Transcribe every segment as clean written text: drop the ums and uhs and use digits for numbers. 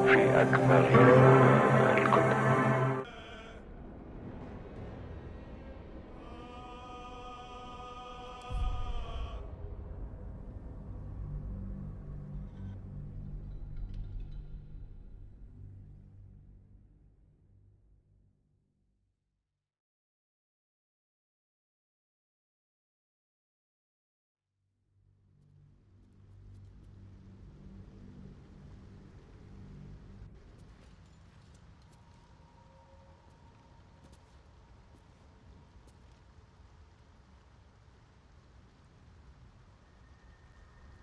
في أكبر الكتب.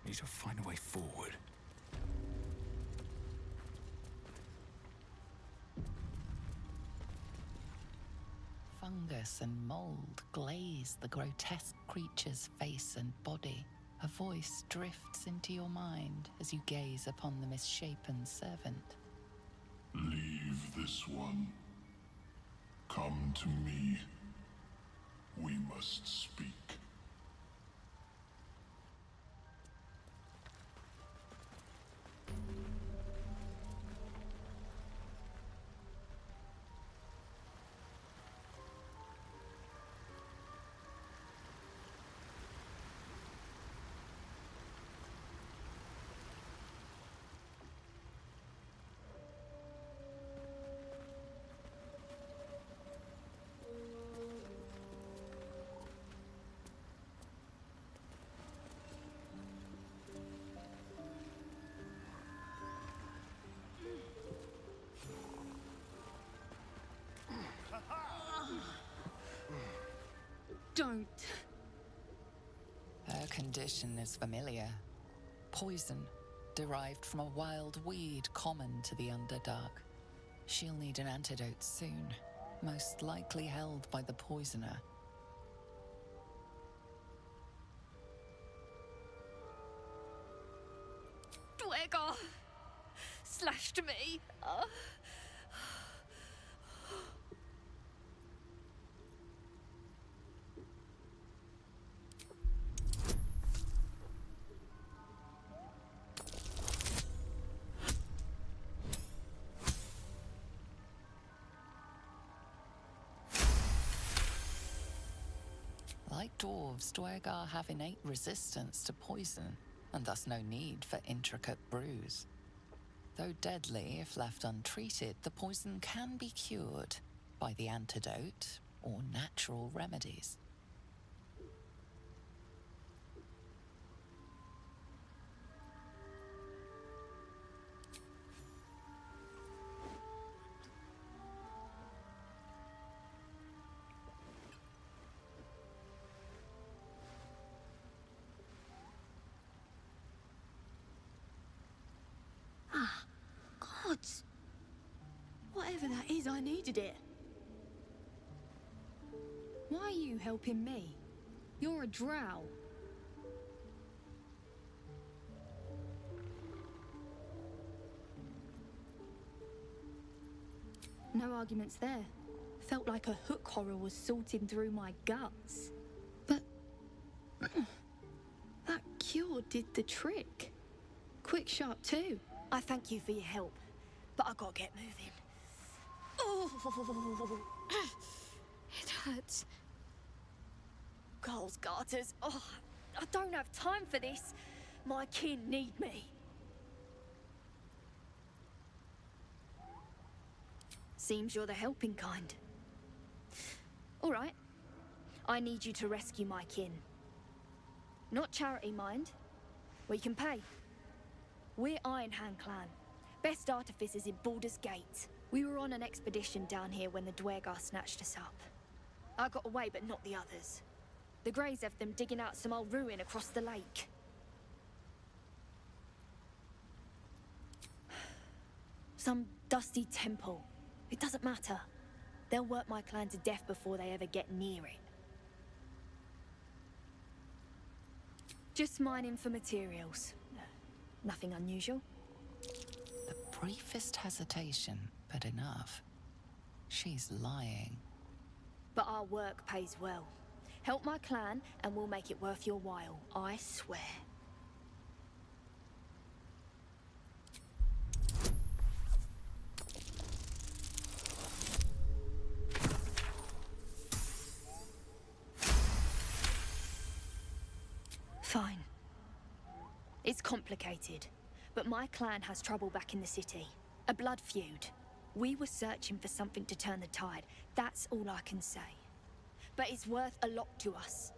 Need to find a way forward. Fungus and mold glaze the grotesque creature's face and body. A voice drifts into your mind as you gaze upon the misshapen servant. Leave this one. Come to me. We must speak. Don't. Her condition is familiar. Poison, derived from a wild weed common to the Underdark. She'll need an antidote soon, most likely held by the poisoner. Dwegar slashed me. Like dwarves, Dwegar have innate resistance to poison, and thus no need for intricate brews. Though deadly if left untreated, the poison can be cured by the antidote or natural remedies. Gods. Whatever that is, I needed it. Why are you helping me? You're a drow. No arguments there. Felt like a hook horror was sorting through my guts. But that cure did the trick. Quick, sharp too. I thank you for your help, but I gotta get moving. Oh, it hurts. Girls' garters. Oh, I don't have time for this. My kin need me. Seems you're the helping kind. All right. I need you to rescue my kin. Not charity, mind. We can pay. We're Iron Hand Clan. Best artificers in Baldur'S Gate. We were on an expedition down here when the Dwegar snatched us up. I got away, but not the others. The Greys have them digging out some old ruin across the lake. Some dusty temple. It doesn't matter. They'll work my clan to death before they ever get near it. Just mining for materials. Nothing unusual. The briefest hesitation, but enough. She's lying. But our work pays well. Help my clan and we'll make it worth your while, I swear. It's complicated, but my clan has trouble back in the city. A blood feud. We were searching for something to turn the tide. That's all I can say. But it's worth a lot to us.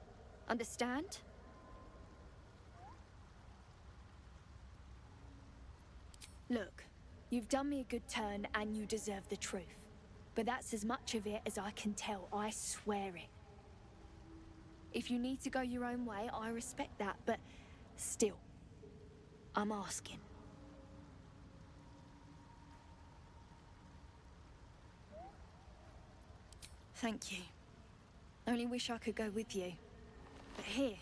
Understand? Look, you've done me a good turn and you deserve the truth. But that's as much of it as I can tell, I swear it. If you need to go your own way, I respect that, but still, I'm asking. Thank you. Only wish I could go with you. But here...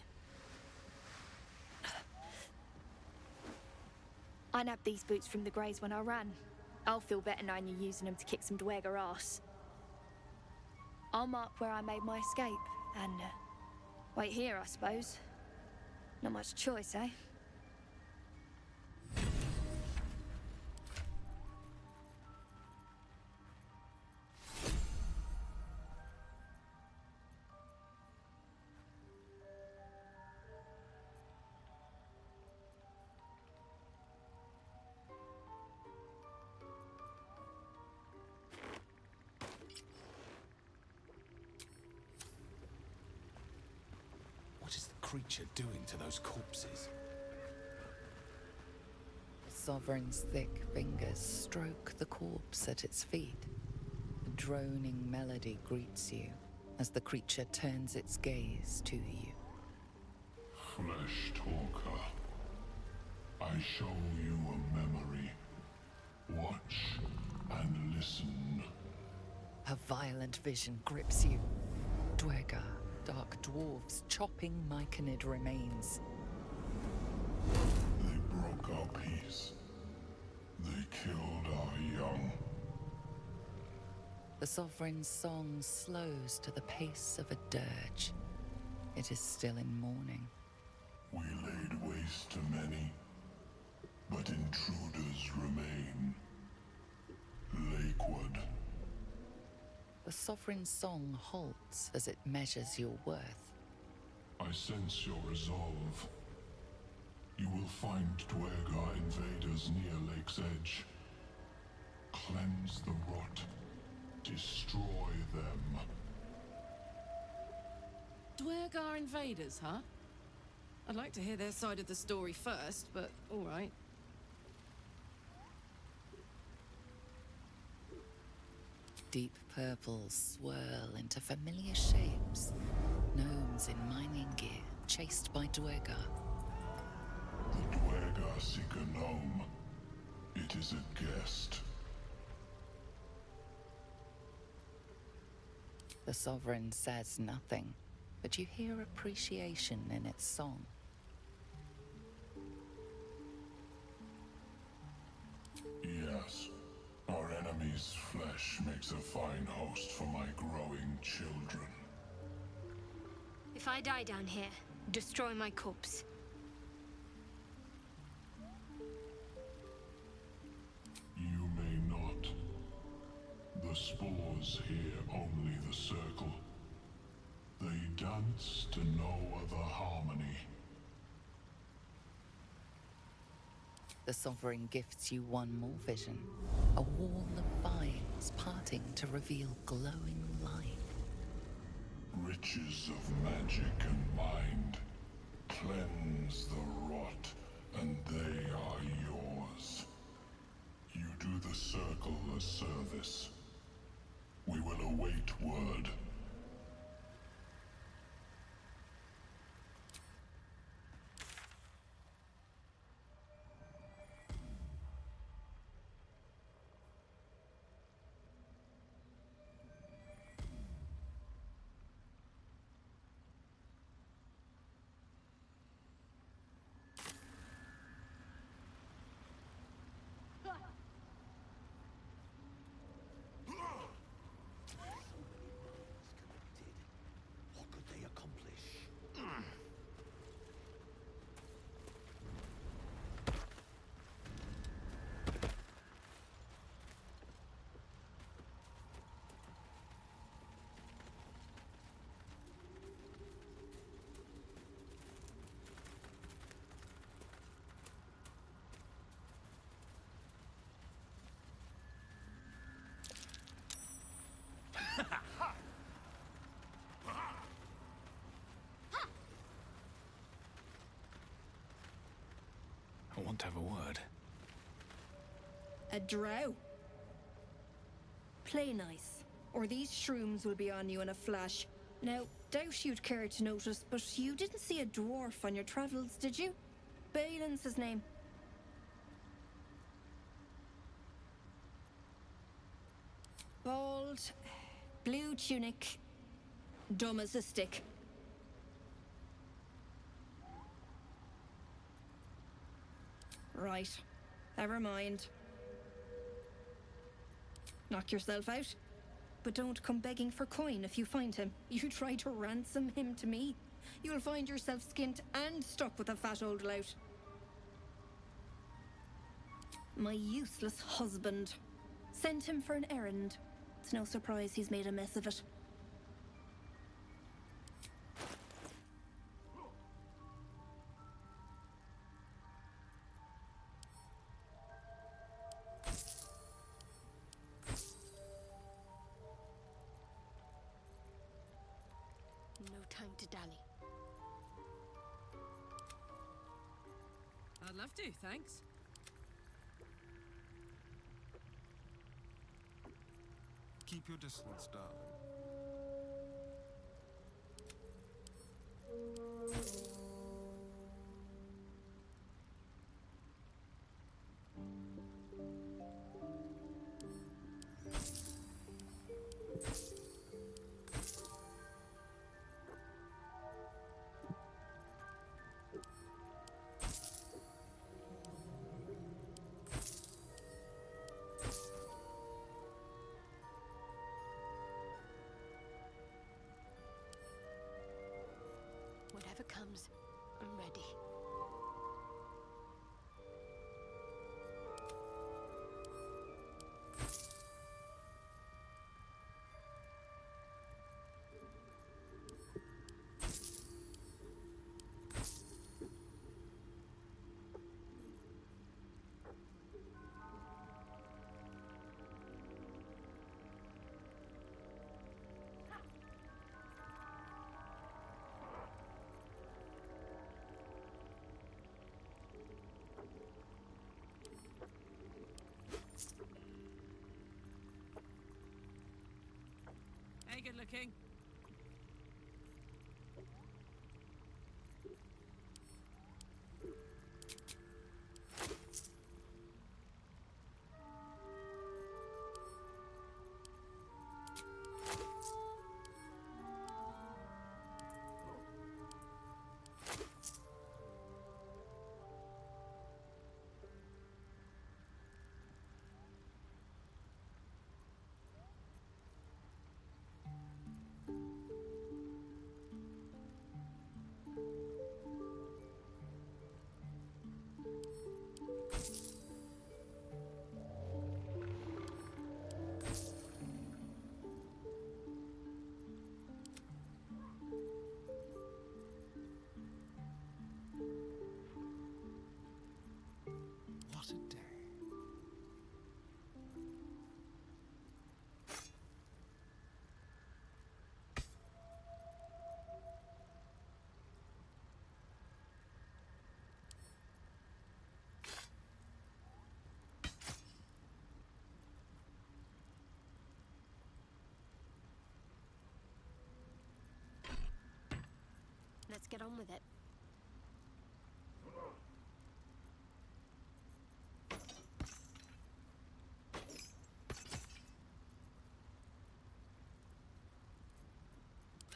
I nabbed these boots from the Greys when I ran. I'll feel better knowing you're using them to kick some Dwerger ass. I'll mark where I made my escape, and wait here, I suppose. Not much choice, eh? What is the creature doing to those corpses? The Sovereign's thick fingers stroke the corpse at its feet. A droning melody greets you as the creature turns its gaze to you. Flesh talker, I show you a memory. Watch and listen. A violent vision grips you. Dwerger, dark dwarves chopping myconid remains. They broke our peace. They killed our young. The Sovereign's song slows to the pace of a dirge. It is still in mourning. We laid waste to many, but intruders remain. Lakeward. The Sovereign's song halts as it measures your worth. I sense your resolve. You will find Dwergar invaders near Lake's Edge. Cleanse the rot. Destroy them. Dwergar invaders, huh? I'd like to hear their side of the story first, but all right. Deep purples swirl into familiar shapes. Gnomes in mining gear, chased by Dwergar. The Dwergar seek a gnome. It is a guest. The Sovereign says nothing, but you hear appreciation in its song. Yes. Our enemy's flesh makes a fine host for my growing children. If I die down here, destroy my corpse. You may not. The spores hear only the circle. They dance to no other harmony. The Sovereign gifts you one more vision. A wall of vines parting to reveal glowing light. Riches of magic and mind. Cleanse the rot, and they are yours. You do the circle a service. We will await word. want to have a word. A drow? Play nice, or these shrooms will be on you in a flash. Now, doubt you'd care to notice, but you didn't see a dwarf on your travels, did you? Balin's his name. Bald, blue tunic, dumb as a stick. Right, never mind. Knock yourself out. But don't come begging for coin if you find him. You try to ransom him to me, you'll find yourself skint and stuck with a fat old lout. My useless husband. Sent him for an errand. It's no surprise he's made a mess of it. No time to dally. I'd love to, thanks. Keep your distance, darling. Whatever comes, I'm ready. Hey, good looking. What a day. Let's get on with it.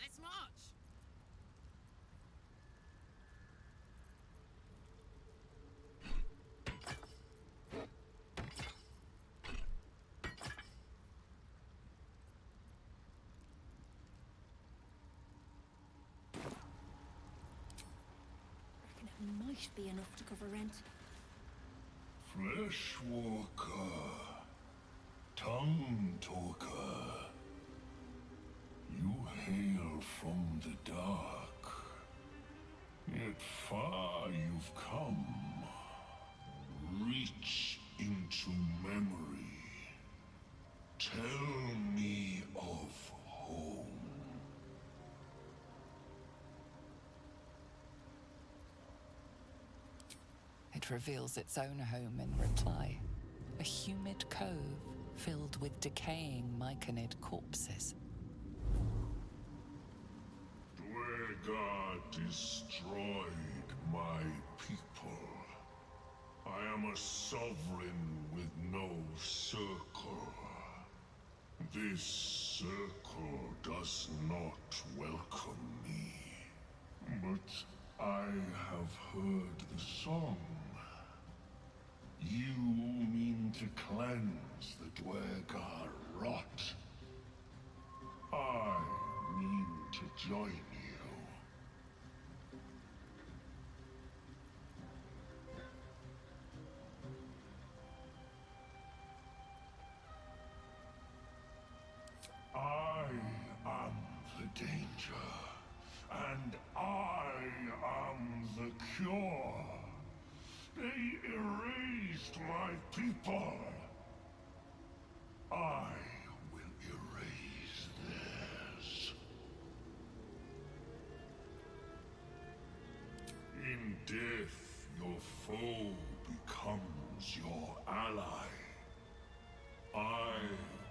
Let's march! Reckon it might be enough to cover rent. Fleshwalker, tongue talker, you hail from the dark, yet far you've come. Reach into memory. Tell me of home. It reveals its own home in reply. A humid cove filled with decaying myconid corpses. Dwegar destroyed my people. I am a sovereign with no circle. This circle does not welcome me. But I have heard the song. You mean to cleanse the Dwegar rot. I mean to join you. I am the danger, and I am the cure. They erased my people. I will erase theirs. In death, your foe becomes your ally. I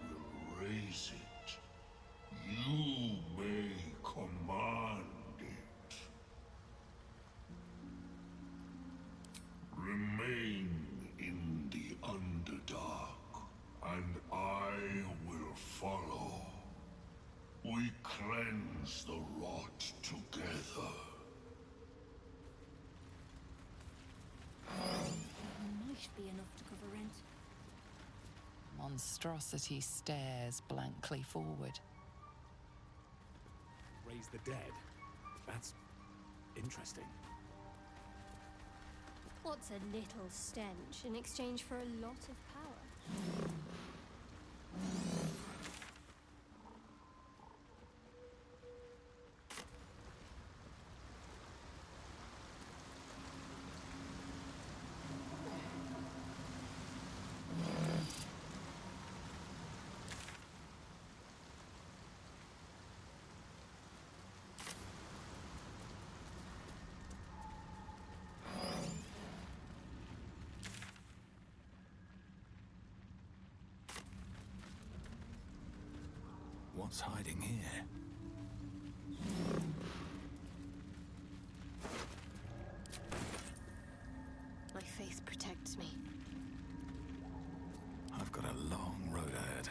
will raise it. You may command it. Remain in the Underdark, and I will follow. We cleanse the rot together. Might be enough to cover rent. Monstrosity stares blankly forward. Raise the dead. That's interesting. What's a little stench in exchange for a lot of power? What's hiding here? My faith protects me. I've got a long road ahead.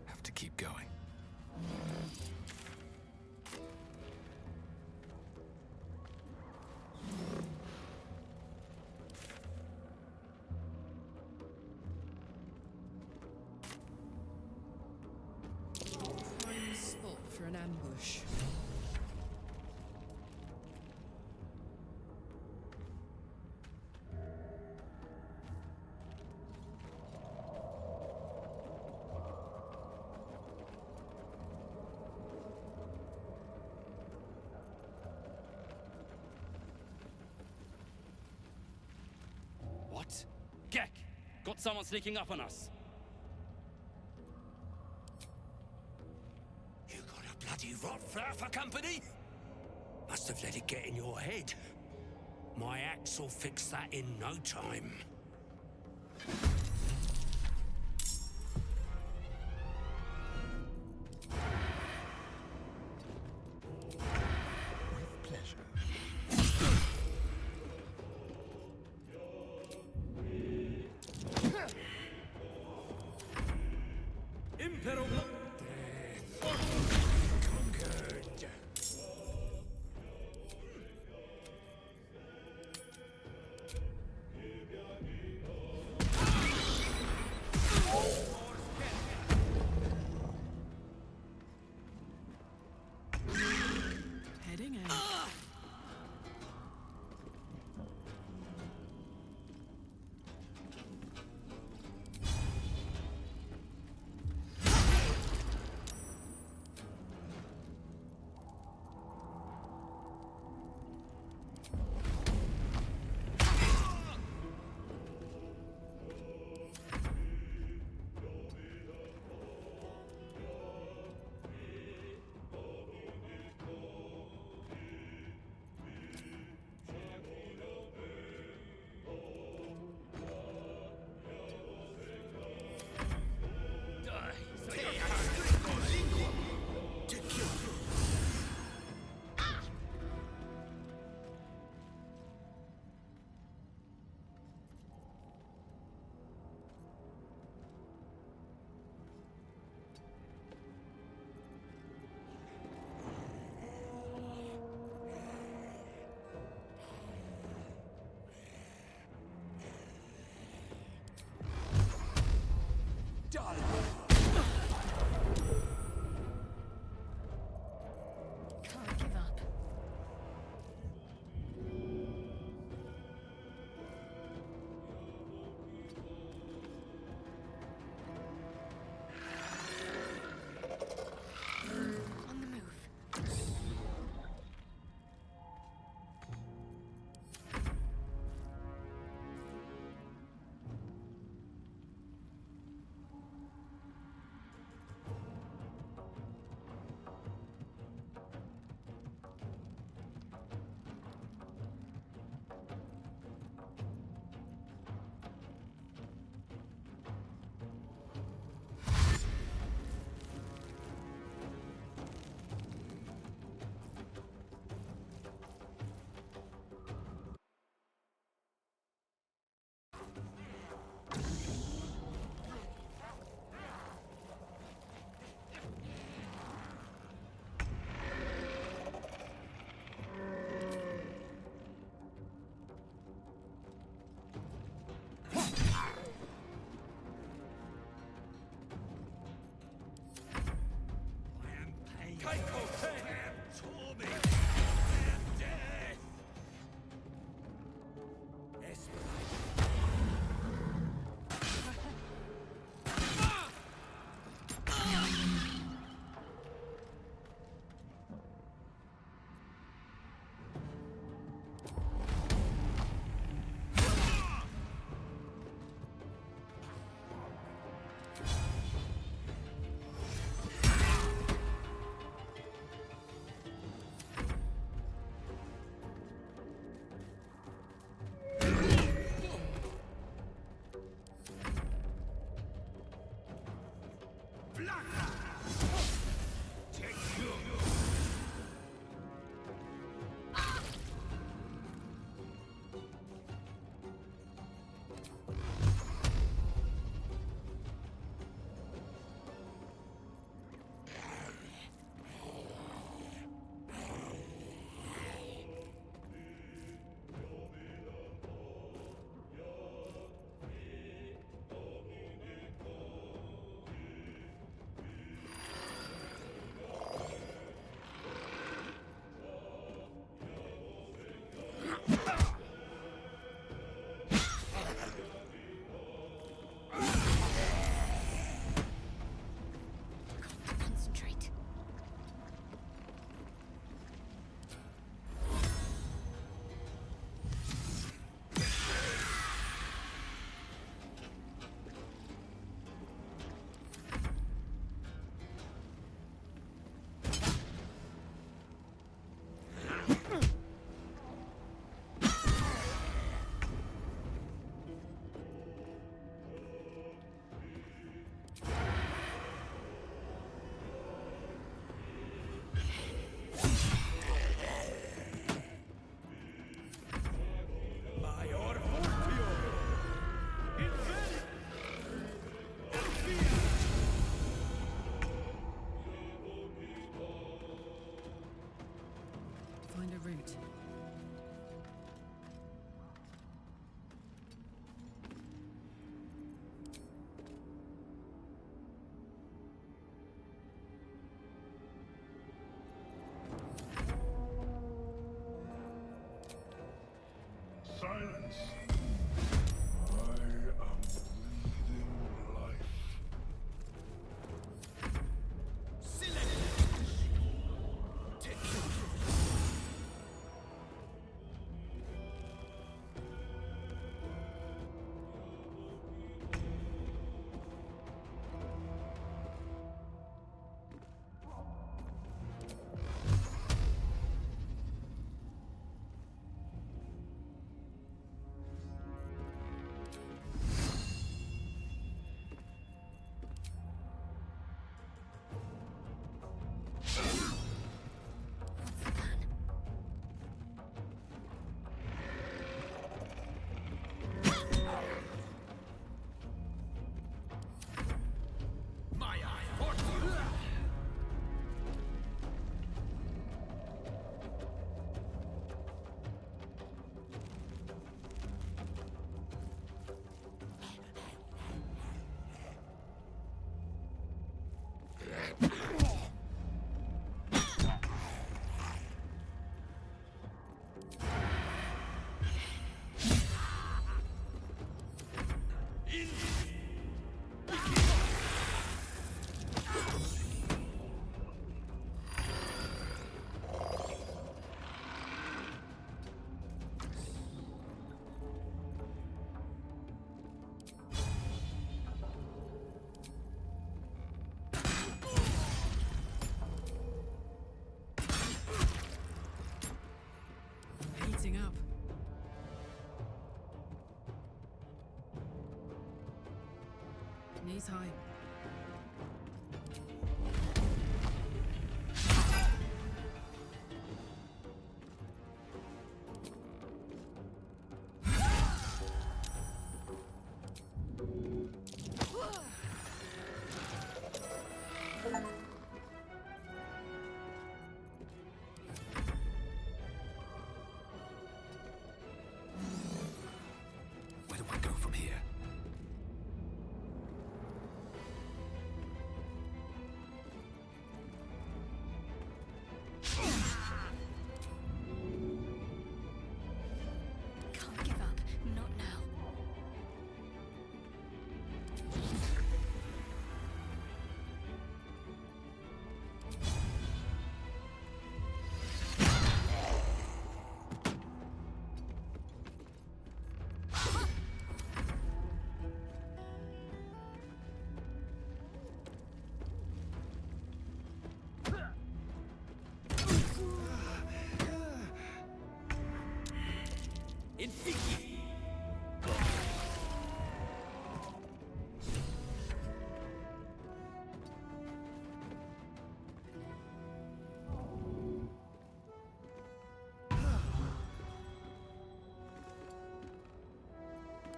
Have to keep going. Prime spot for an ambush. What? Gek! Got someone sneaking up on us. You got a bloody rot flare for company? Must have let it get in your head. My axe will fix that in no time. find a route. Silence! I am breathing life. Heating up. Knees high. Where do I go from here? Can't give up. Not now.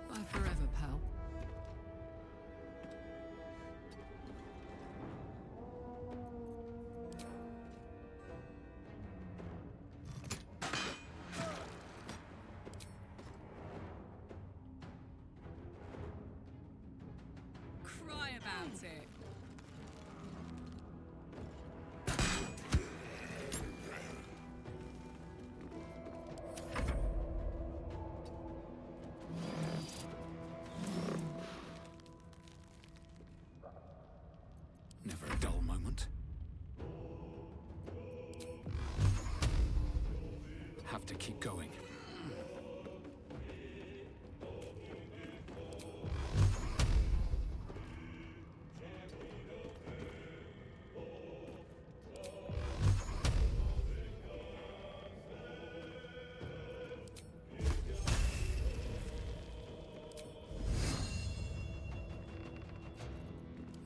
Bye forever, pal. Cry about it. Never a dull moment. Have to keep going.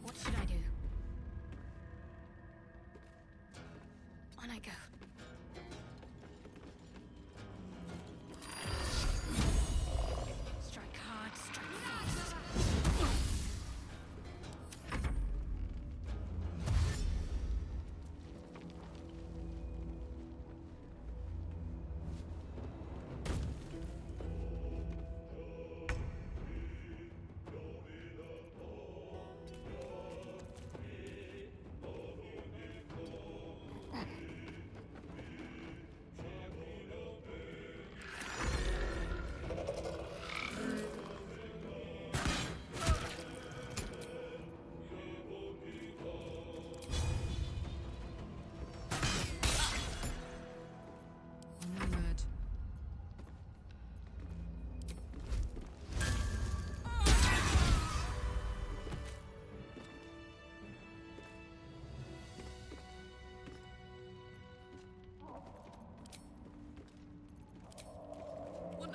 What should I do? On I go. Strike hard, strike fast.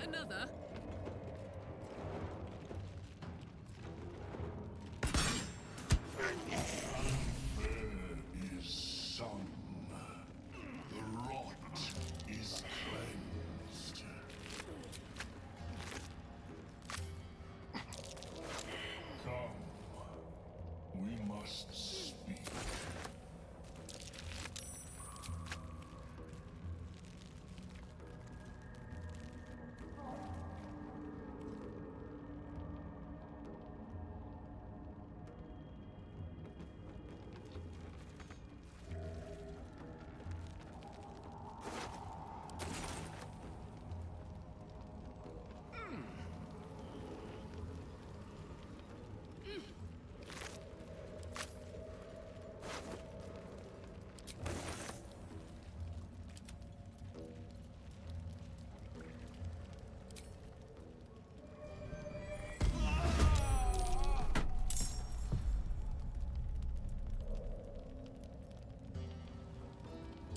another? Is sung. The rot is cleansed. Come, we must speak.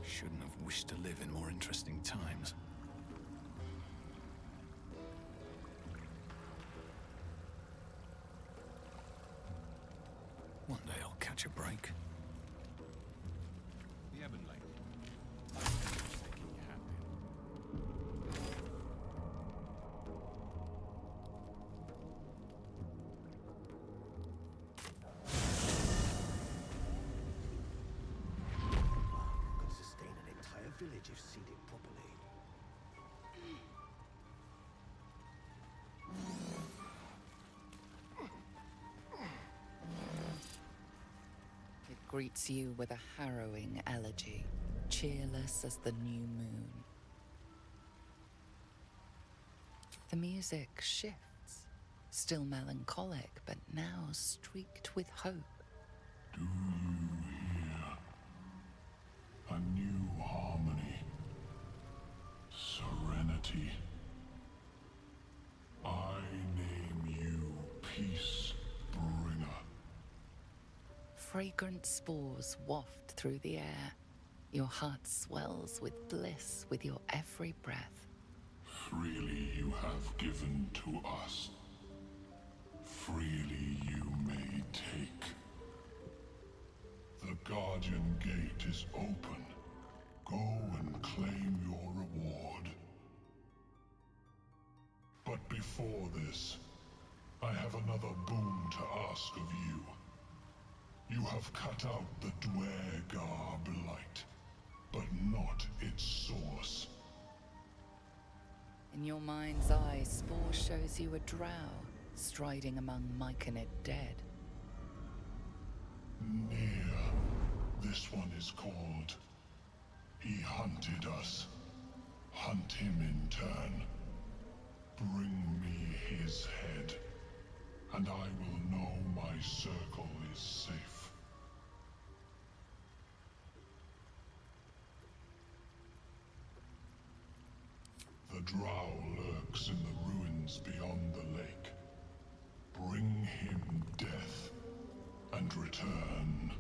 Shouldn't have wished to live in more interesting times. One day I'll catch a break. We haven't like making you happy. Could sustain an entire village if seeded properly. It greets you with a harrowing elegy, cheerless as the new moon. The music shifts, still melancholic, but now streaked with hope. Do you hear? A new harmony. Serenity. I name you Peace Bringer. Fragrant spores waft through the air. Your heart swells with bliss with your every breath. Freely you have given to us. Freely you may take. The Guardian Gate is open. Go and claim your reward. But before this, I have another boon to ask of you. You have cut out the Dwergar blight, but not its source. In your mind's eye, Spore shows you a drow striding among myconid dead. Near. This one is called. He hunted us. Hunt him in turn. Bring me his head, and I will know my circle is safe. The drow lurks in the ruins beyond the lake. Bring him death, and return.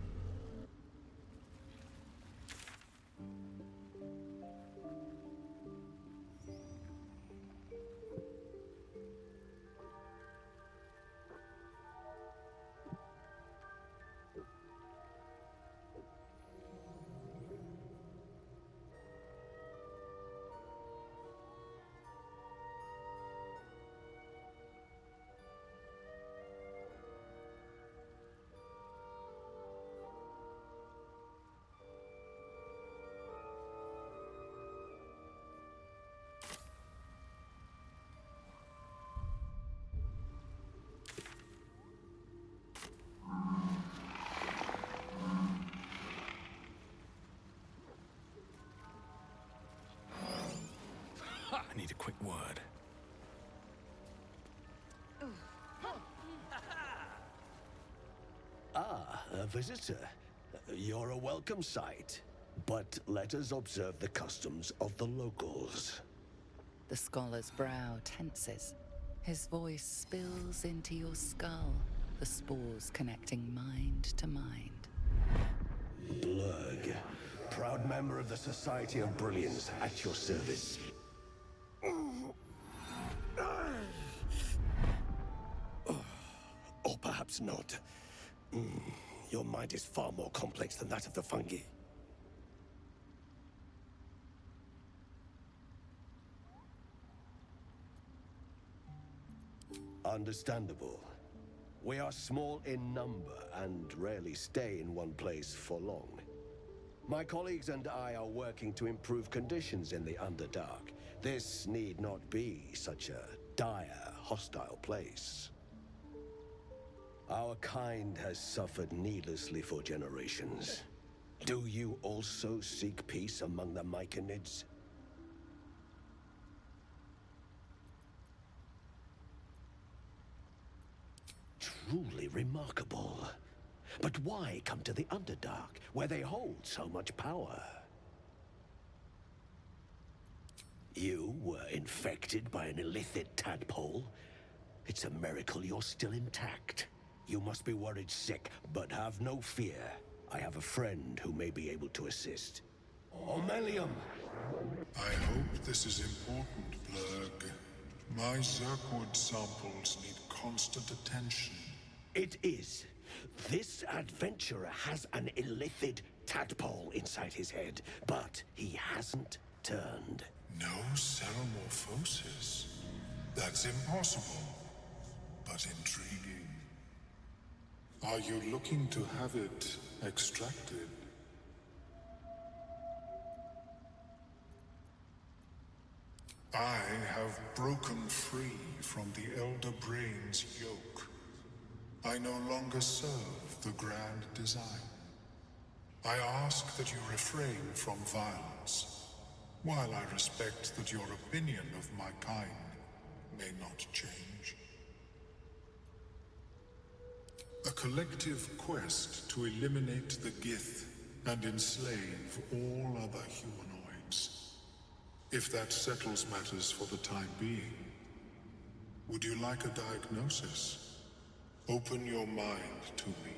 I need a quick word. Ah, a visitor. You're a welcome sight. But let us observe the customs of the locals. The scholar's brow tenses. His voice spills into your skull, the spores connecting mind to mind. Blurg, proud member of the Society of Brilliance, at your service. Or perhaps not. Your mind is far more complex than that of the fungi. Understandable. We are small in number and rarely stay in one place for long. My colleagues and I are working to improve conditions in the Underdark. This need not be such a dire, hostile place. Our kind has suffered needlessly for generations. Do you also seek peace among the Myconids? Truly remarkable. But why come to the Underdark, where they hold so much power? You were infected by an illithid tadpole? It's a miracle you're still intact. You must be worried sick, but have no fear. I have a friend who may be able to assist. Omelium! I hope this is important, Blurg. My Zirkwood samples need constant attention. It is. This adventurer has an illithid tadpole inside his head, but he hasn't turned. No ceremorphosis? That's impossible, but intriguing. Are you looking to have it extracted? I have broken free from the Elder Brain's yoke. I no longer serve the grand design. I ask that you refrain from violence, while I respect that your opinion of my kind may not change. A collective quest to eliminate the Gith and enslave all other humanoids. If that settles matters for the time being, would you like a diagnosis? Open your mind to me.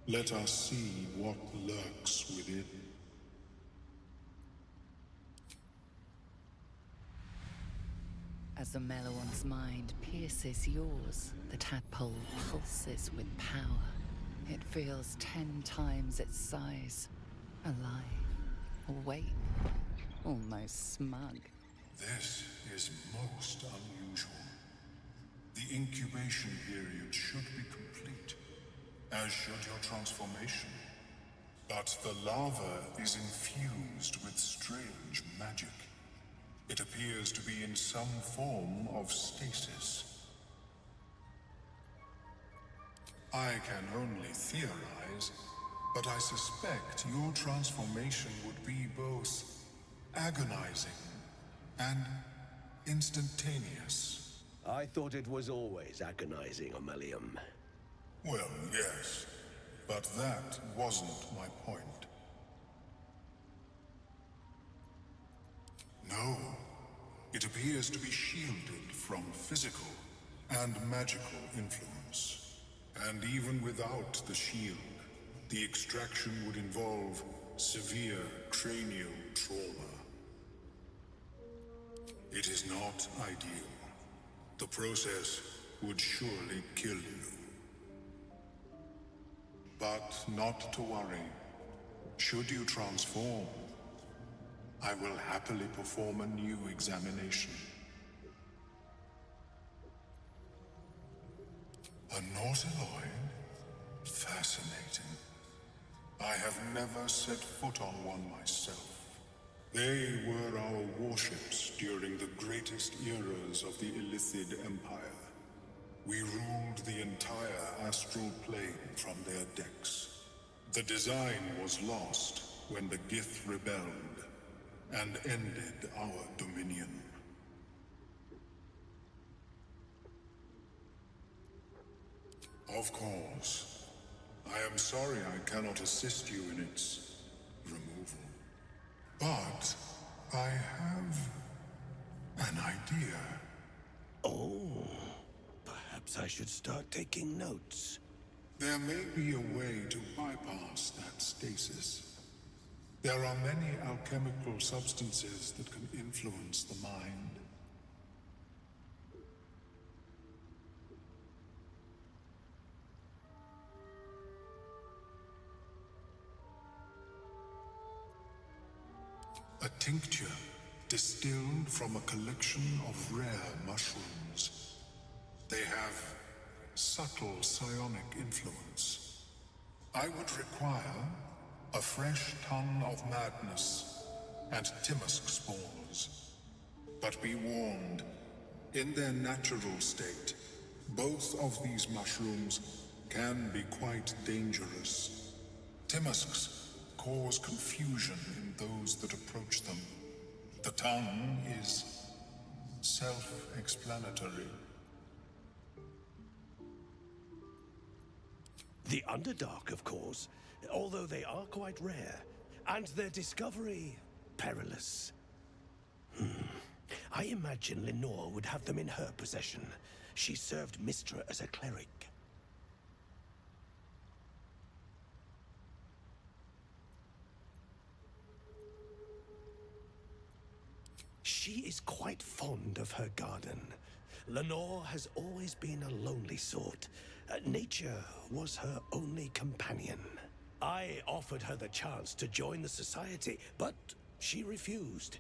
Let us see what lurks within. As the Meloan's mind pierces yours, the tadpole pulses with power. It feels 10 times its size. Alive, awake, almost smug. This is most unusual. The incubation period should be complete, as should your transformation. But the larva is infused with strange magic. It appears to be in some form of stasis. I can only theorize, but I suspect your transformation would be both agonizing and instantaneous. I thought it was always agonizing, Omelium. Well, yes, but that wasn't my point. No, it appears to be shielded from physical and magical influence. And even without the shield, the extraction would involve severe cranial trauma. It is not ideal. The process would surely kill you. But not to worry. Should you transform, I will happily perform a new examination. A Nautiloid? Fascinating. I have never set foot on one myself. They were our warships during the greatest eras of the Illithid Empire. We ruled the entire astral plane from their decks. The design was lost when the Gith rebelled and ended our dominion. Of course. I am sorry I cannot assist you in its removal. But I have an idea. Oh, perhaps I should start taking notes. There may be a way to bypass that stasis. There are many alchemical substances that can influence the mind. A tincture distilled from a collection of rare mushrooms. They have subtle psionic influence. I would require a fresh ton of madness and Timisk spores. But be warned, in their natural state, both of these mushrooms can be quite dangerous. Timisks cause confusion in those that approach them. The tongue is self-explanatory. The Underdark, of course, although they are quite rare, and their discovery perilous. I imagine Lenore would have them in her possession. She served Mystra as a cleric. She is quite fond of her garden. Lenore has always been a lonely sort. Nature was her only companion. I offered her the chance to join the society, but she refused.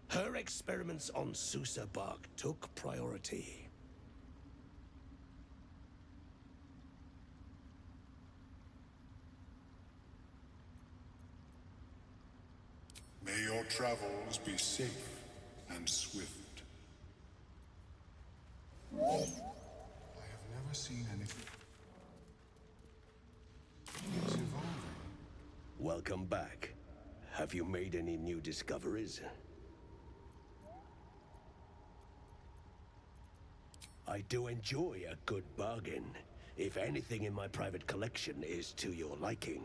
Her experiments on Susa bark took priority. May your travels be safe and swift. I have never seen anything surviving. Welcome back. Have you made any new discoveries? I do enjoy a good bargain, if anything in my private collection is to your liking.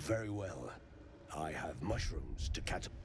Very well. I have mushrooms to catapult.